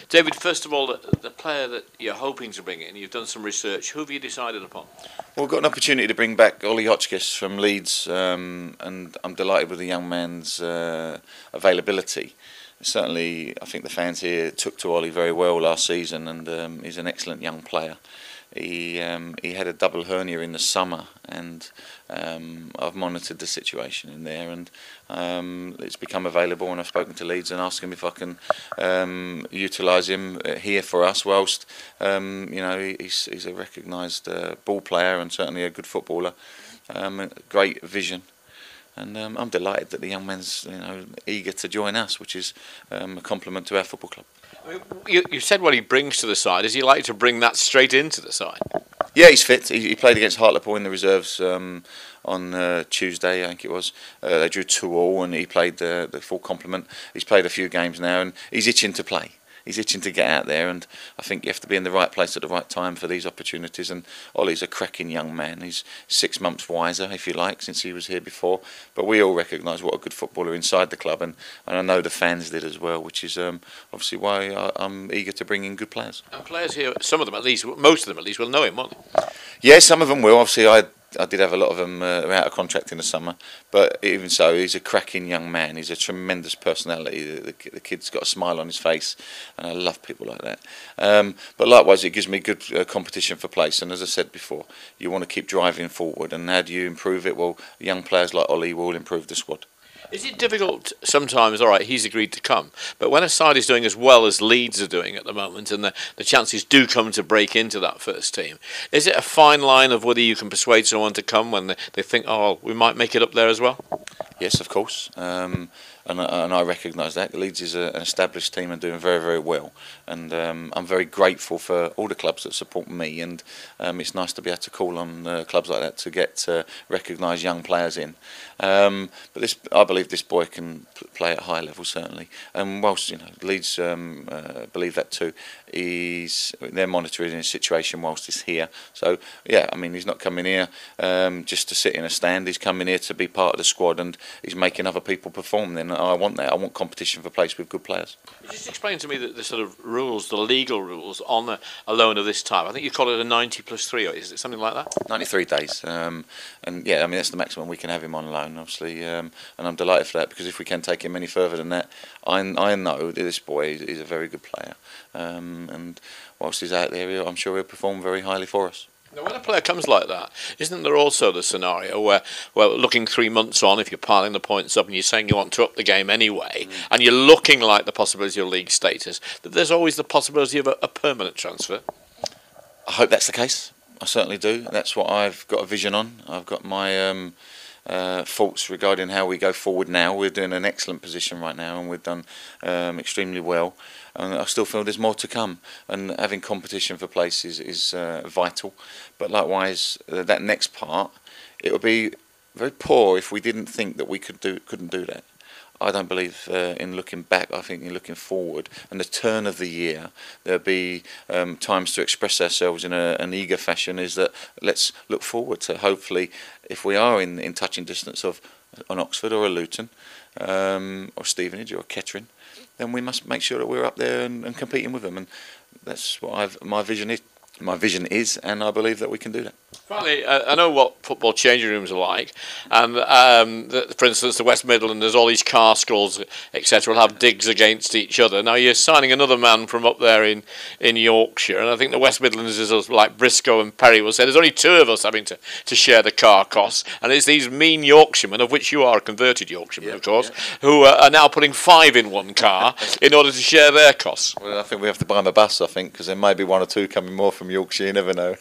David, first of all, the player that you're hoping to bring in, you've done some research. Who have you decided upon? Well, we've got an opportunity to bring back Ollie Hotchkiss from Leeds, and I'm delighted with the young man's availability. Certainly, I think the fans here took to Ollie very well last season, and he's an excellent young player. He had a double hernia in the summer, and I've monitored the situation in there, and it's become available. And I've spoken to Leeds and asked him if I can utilise him here for us. Whilst he's a recognised ball player and certainly a good footballer, great vision. And I'm delighted that the young man's eager to join us, which is a compliment to our football club. You said what he brings to the side. Is he likely to bring that straight into the side? Yeah, he's fit. He played against Hartlepool in the reserves on Tuesday, I think it was. They drew 2-2 and he played the full complement. He's played a few games now and he's itching to play. He's itching to get out there, and I think you have to be in the right place at the right time for these opportunities. And Ollie's a cracking young man. He's 6 months wiser, if you like, since he was here before. But we all recognise what a good footballer inside the club, and I know the fans did as well, which is obviously why I'm eager to bring in good players. And players here, some of them at least, most of them at least, will know him, won't they? Yeah, some of them will. Obviously, I did have a lot of them out of contract in the summer, but even so, he's a cracking young man. He's a tremendous personality. The kid's got a smile on his face, and I love people like that. But likewise, it gives me good competition for place. And as I said before, you want to keep driving forward. And how do you improve it? Well, young players like Ollie will improve the squad. Is it difficult sometimes, all right, he's agreed to come, but when a side is doing as well as Leeds are doing at the moment and the chances do come to break into that first team, is it a fine line of whether you can persuade someone to come when they think, oh, we might make it up there as well? Yes, of course. And I recognise that. Leeds is an established team and doing very, very well. And I'm very grateful for all the clubs that support me. And it's nice to be able to call on clubs like that to get recognised young players in. But I believe this boy can play at a high level, certainly. And whilst Leeds believe that too, they're monitoring his situation whilst he's here. So yeah, I mean, he's not coming here just to sit in a stand. He's coming here to be part of the squad, and he's making other people perform. Then I want that. I want competition for place with good players. Just explain to me the sort of rules, the legal rules on a loan of this type. I think you call it a 90+3, or is it something like that? 93 days. And yeah, I mean, that's the maximum we can have him on loan, obviously. And I'm delighted for that, because if we can take him any further than that, I know that this boy is a very good player. And whilst he's out there, I'm sure he'll perform very highly for us. Now, when a player comes like that, isn't there also the scenario where, well, looking 3 months on, if you're piling the points up and you're saying you want to up the game anyway, and you're looking like the possibility of league status, that there's always the possibility of a permanent transfer? I hope that's the case. I certainly do. That's what I've got a vision on. I've got my thoughts regarding how we go forward now. We're doing an excellent position right now, and we've done extremely well. And I still feel there's more to come, and having competition for place is vital. But likewise, that next part, it would be very poor if we didn't think that we couldn't do that. I don't believe in looking back. I think in looking forward, and the turn of the year, there'll be times to express ourselves in an eager fashion. Is that let's look forward to, hopefully, if we are in touching distance of an Oxford or a Luton, or Stevenage or Kettering, then we must make sure that we're up there and competing with them. And that's what my vision is. My vision is, and I believe that we can do that. Finally, I know what football changing rooms are like, and for instance, the West Midlanders, all these car schools, etc., will have digs against each other. Now, you're signing another man from up there in Yorkshire, and I think the West Midlanders is like Briscoe and Perry will say, there's only 2 of us having to share the car costs, and it's these mean Yorkshiremen, of which you are a converted Yorkshireman, of course, who are now putting 5 in one car in order to share their costs. Well, I think we have to buy them a bus, I think, because there may be 1 or 2 coming more from Yorkshire, you never know.